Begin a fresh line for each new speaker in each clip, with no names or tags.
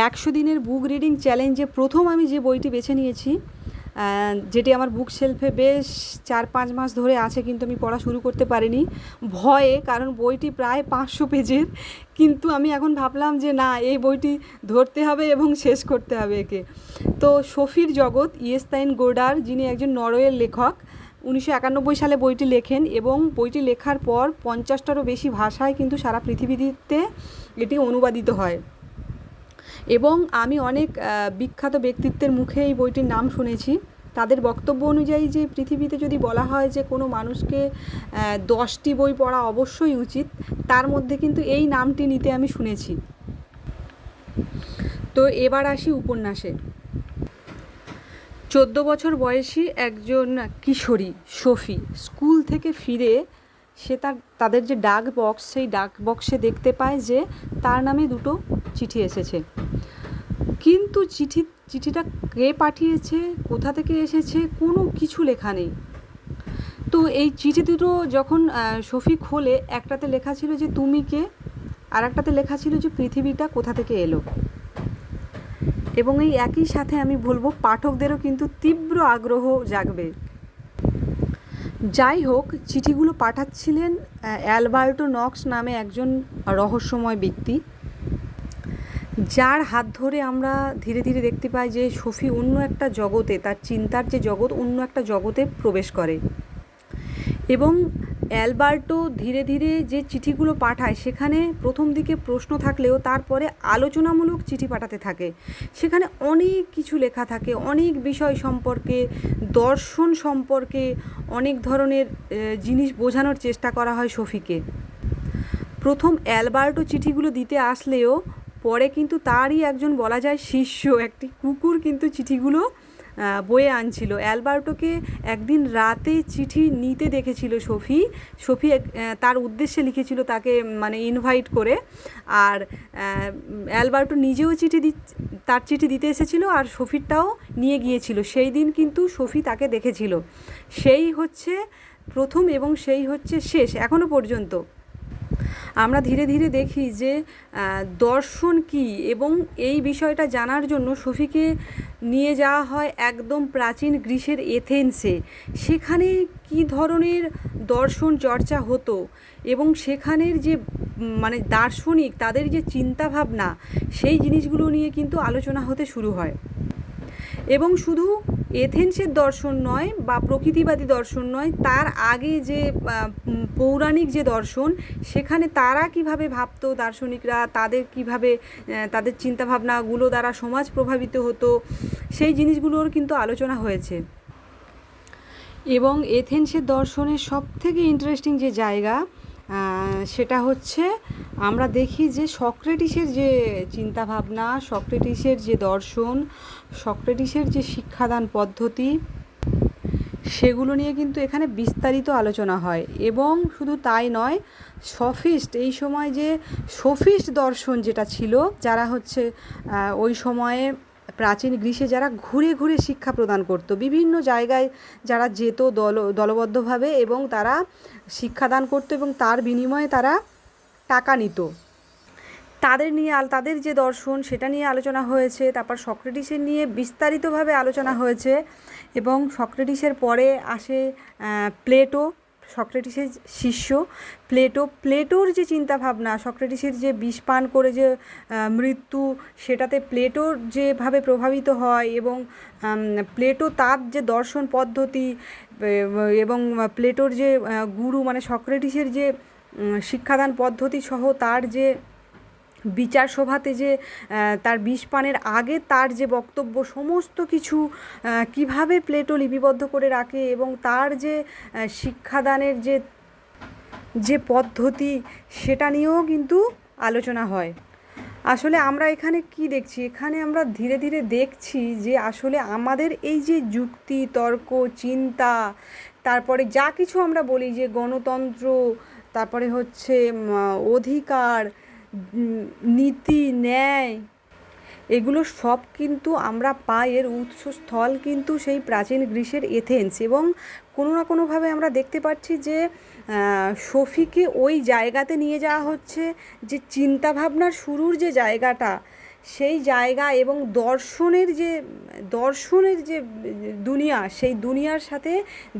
100 দিনের book reading চ্যালেঞ্জে প্রথম আমি যে বইটি বেছে নিয়েছি, যেটি আমার বুক শেলফে বেশ 4-5 মাস ধরে আছে, কিন্তু আমি পড়া শুরু করতে পারিনি ভয়ে, কারণ বইটি প্রায় 500 পেজের। কিন্তু আমি এখন ভাবলাম যে না, এই বইটি ধরতে হবে এবং শেষ করতে হবে একে। তো সোফির জগৎ, ইয়েস্তাইন গোর্ডার, যিনি একজন নরওয়ের লেখক, 1991 সালে বইটি লেখেন এবং বইটি লেখার পর 50টারও বেশি ভাষায় কিন্তু সারা পৃথিবীতে এটি অনুবাদিত হয়। এবং আমি অনেক বিখ্যাত ব্যক্তিত্বের মুখে এই বইটির নাম শুনেছি। তাদের বক্তব্য অনুযায়ী যে পৃথিবীতে যদি বলা হয় যে কোনো মানুষকে 10টি বই পড়া অবশ্যই উচিত, তার মধ্যে কিন্তু এই নামটি নিতে আমি শুনেছি। তো এবার আসি উপন্যাসে। 14 বছর বয়সী একজন কিশোরী সোফি স্কুল থেকে ফিরে সে তাদের যে ডাক বক্স, সেই ডাক বক্সে দেখতে পায় যে তার নামে 2টো চিঠি এসেছে। কিন্তু চিঠিটা কে পাঠিয়েছে, কোথা থেকে এসেছে, কোনো কিছু লেখা নেই। তো এই চিঠি দুটো যখন সোফি খোলে, একটাতে লেখা ছিল যে তুমি কে, আর একটাতে লেখা ছিল যে পৃথিবীটা কোথা থেকে এলো। এবং এই একই সাথে আমি বলবো পাঠকদেরও কিন্তু তীব্র আগ্রহ জাগবে। যাই হোক, চিঠিগুলো পাঠাচ্ছিলেন অ্যালবার্টো নক্স নামে একজন রহস্যময় ব্যক্তি, যার হাত ধরে আমরা ধীরে ধীরে দেখতে পাই যে সোফি অন্য একটা জগতে, তার চিন্তার যে জগৎ, অন্য একটা জগতে প্রবেশ করে। এবং অ্যালবার্টো ধীরে ধীরে যে চিঠিগুলো পাঠায়, সেখানে প্রথম দিকে প্রশ্ন থাকলেও তারপরে আলোচনামূলক চিঠি পাঠাতে থাকে। সেখানে অনেক কিছু লেখা থাকে, অনেক বিষয় সম্পর্কে, দর্শন সম্পর্কে অনেক ধরনের জিনিস বোঝানোর চেষ্টা করা হয় সোফিকে। প্রথম অ্যালবার্টো চিঠিগুলো দিতে আসলেও পরে কিন্তু তারই একজন বলা যায় শিষ্য, একটি কুকুর কিন্তু চিঠিগুলো বয়ে আনছিল। অ্যালবার্টোকে একদিন রাতে চিঠি নিতে দেখেছিল সোফি তার উদ্দেশ্যে লিখেছিল তাকে, মানে ইনভাইট করে। আর অ্যালবার্টো নিজেও তার চিঠি দিতে এসেছিল, আর সোফিরটাও নিয়ে গিয়েছিল। সেই দিন কিন্তু সোফি তাকে দেখেছিল। সেই হচ্ছে প্রথম এবং সেই হচ্ছে শেষ এখনো পর্যন্ত। আমরা ধীরে ধীরে দেখি যে দর্শন কী, এবং এই বিষয়টা জানার জন্য সোফিকে নিয়ে যাওয়া হয় একদম প্রাচীন গ্রিসের এথেন্সে। সেখানে কী ধরনের দর্শন চর্চা হতো এবং সেখানের যে মানে দার্শনিক, তাদের যে চিন্তাভাবনা, সেই জিনিসগুলো নিয়ে কিন্তু আলোচনা হতে শুরু হয়। এবং শুধু এথেন্সের দর্শন নয় বা প্রকৃতিবাদী দর্শন নয়, তার আগে যে পৌরাণিক যে দর্শন, সেখানে তারা কিভাবে ভাবতো, দার্শনিকরা তাদের কিভাবে তাদের চিন্তাভাবনাগুলো দ্বারা সমাজ প্রভাবিত হতো, সেই জিনিসগুলোর কিন্তু আলোচনা হয়েছে। এবং এথেন্সের দর্শনের সবথেকে ইন্টারেস্টিং যে জায়গা, সেটা হচ্ছে আমরা দেখি যে সক্রেটিসের যে চিন্তাভাবনা, সক্রেটিসের যে দর্শন, সক্রেটিসের যে শিক্ষাদান পদ্ধতি, সেগুলো নিয়ে কিন্তু এখানে বিস্তারিত আলোচনা হয়। এবং শুধু তাই নয়, সফিস্ট, এই সময় যে সফিস্ট দর্শন যেটা ছিল, যারা হচ্ছে ওই সময়ে প্রাচীন গ্রীসে যারা ঘুরে ঘুরে শিক্ষা প্রদান করতো, বিভিন্ন জায়গায় যারা যেত দলবদ্ধভাবে, এবং তারা শিক্ষাদান করতো এবং তার বিনিময়ে তারা টাকা নিত, তাদের যে দর্শন, সেটা নিয়ে আলোচনা হয়েছে। তারপর সক্রেটিসের নিয়ে বিস্তারিতভাবে আলোচনা হয়েছে। এবং সক্রেটিসের পরে আসে প্লেটো, সক্রেটিসের শিষ্য প্লেটোর যে চিন্তাভাবনা, সক্রেটিসের যে বিষ পান করে যে মৃত্যু, সেটাতে প্লেটোর যেভাবে প্রভাবিত হয়, এবং প্লেটো তার যে দর্শন পদ্ধতি, এবং প্লেটোর যে গুরু মানে সক্রেটিসের যে শিক্ষাদান পদ্ধতি সহ তার যে বিচার সভাতে যে তার বিষ পানের আগে তার যে বক্তব্য, সমস্ত কিছু কিভাবে প্লেটো লিপিবদ্ধ করে রাখে, এবং তার যে শিক্ষাদানের যে পদ্ধতি, সেটা নিয়েও কিন্তু আলোচনা হয়। আসলে আমরা এখানে কি দেখছি, এখানে আমরা ধীরে ধীরে দেখছি যে আসলে আমাদের এই যে যুক্তি, তর্ক, চিন্তা, তারপরে যা কিছু আমরা বলি যে গণতন্ত্র, তারপরে হচ্ছে অধিকার, নীতি, ন্যায়, এগুলো সব কিন্তু আমরা পাই, এর উৎসস্থল কিন্তু সেই প্রাচীন গ্রীসের এথেন্স। এবং কোনো না কোনোভাবে আমরা দেখতে পাচ্ছি যে সোফিকে ওই জায়গাতে নিয়ে যাওয়া হচ্ছে, যে চিন্তাভাবনার শুরুর যে জায়গাটা, সেই জায়গা এবং দর্শনের যে দুনিয়া, সেই দুনিয়ার সাথে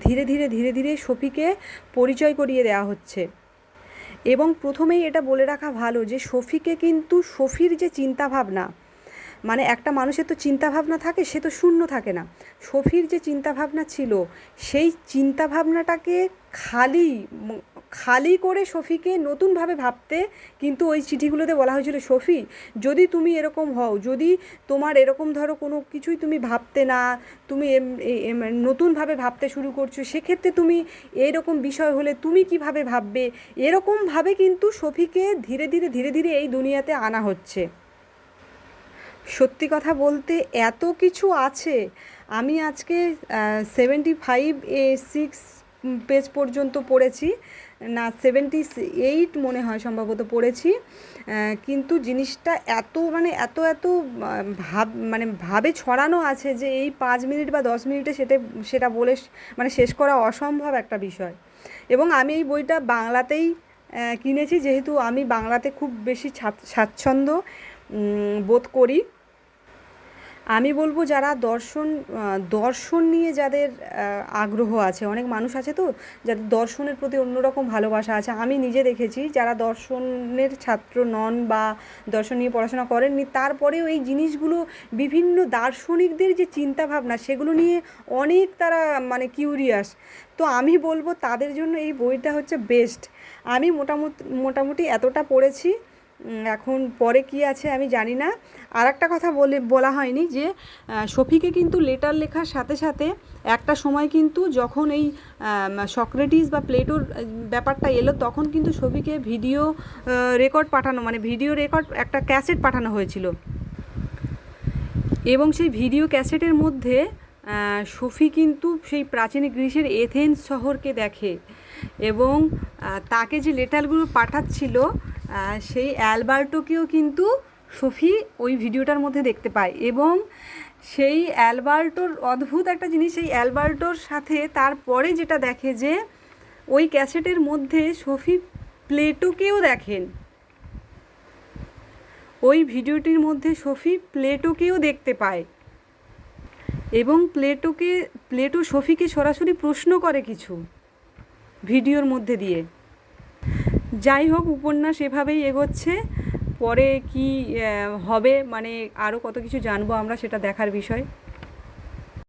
ধীরে ধীরে ধীরে ধীরে সফিকে পরিচয় করিয়ে দেওয়া হচ্ছে। এবং প্রথমেই এটা বলে রাখা ভালো যে সফিকে কিন্তু সফির যে চিন্তাভাবনা, মানে একটা মানুষের তো চিন্তাভাবনা থাকে, সে তো শূন্য থাকে না। সফির যে চিন্তাভাবনা ছিল, সেই চিন্তাভাবনাটাকে খালি করে সফিকে নতুনভাবে ভাবতে কিন্তু ওই চিঠিগুলোতে বলা হয়েছিল, সফি যদি তুমি এরকম হও, যদি তোমার এরকম ধরো কোনো কিছুই তুমি ভাবতে না, তুমি নতুনভাবে ভাবতে শুরু করছো, সেক্ষেত্রে তুমি এইরকম বিষয় হলে তুমি কিভাবে ভাববে, এরকমভাবে কিন্তু সফিকে ধীরে ধীরে ধীরে ধীরে এই দুনিয়াতে আনা হচ্ছে। সত্যি কথা বলতে এত কিছু আছে। আমি আজকে 75-6 পেজ পর্যন্ত পড়েছি, না 78 মনে হয় সম্ভবত পড়েছি, কিন্তু জিনিসটা এত ভাবে ছড়ানো আছে যে এই 5 মিনিট বা 10 মিনিটে সেটা বলে শেষ করা অসম্ভব একটা বিষয়। এবং আমি এই বইটা বাংলাতেই কিনেছি, যেহেতু আমি বাংলাতে খুব বেশি স্বাচ্ছন্দ্য বোধ করি। আমি বলবো যারা দর্শন নিয়ে যাদের আগ্রহ আছে, অনেক মানুষ আছে তো যাদের দর্শনের প্রতি অন্যরকম ভালোবাসা আছে। আমি নিজে দেখেছি যারা দর্শনের ছাত্র নন বা দর্শন নিয়ে পড়াশোনা করেননি, তারপরেও এই জিনিসগুলো, বিভিন্ন দার্শনিকদের যে চিন্তাভাবনা, সেগুলো নিয়ে অনেক তারা কিউরিয়াস। তো আমি বলবো তাদের জন্য এই বইটা হচ্ছে বেস্ট। আমি মোটামুটি এতটা পড়েছি, এখন পরে কি আছে আমি জানি না। আর একটা কথা বলা হয়নি যে সফিকে কিন্তু লেটার লেখার সাথে সাথে একটা সময় কিন্তু যখন এই সক্রেটিস বা প্লেটোর ব্যাপারটা এলো, তখন কিন্তু সফিকে ভিডিও রেকর্ড একটা ক্যাসেট পাঠানো হয়েছিল। এবং সেই ভিডিও ক্যাসেটের মধ্যে সফি কিন্তু সেই প্রাচীন গ্রিসের এথেন্স শহরকে দেখে, এবং তাকে যে লেটারগুলো পাঠাচ্ছিল সেই অ্যালবার্টোকেও কিন্তু সফি ওই ভিডিওটার মধ্যে দেখতে পায়। এবং সেই অ্যালবার্টোর অদ্ভুত একটা জিনিস, সেই অ্যালবার্টোর সাথে তারপরে যেটা দেখে যে ওই ক্যাসেটের মধ্যে সফি প্লেটোকেও দেখেন। ওই ভিডিওটির মধ্যে সফি প্লেটোকেও দেখতে পায়, এবং প্লেটো সফিকে সরাসরি প্রশ্ন করে কিছু ভিডিওর মধ্যে দিয়ে। যাই হোক, উপন্যাস এভাবেই এগোচ্ছে। পরে কি হবে, আরও কত কিছু জানবো আমরা, সেটা দেখার বিষয়।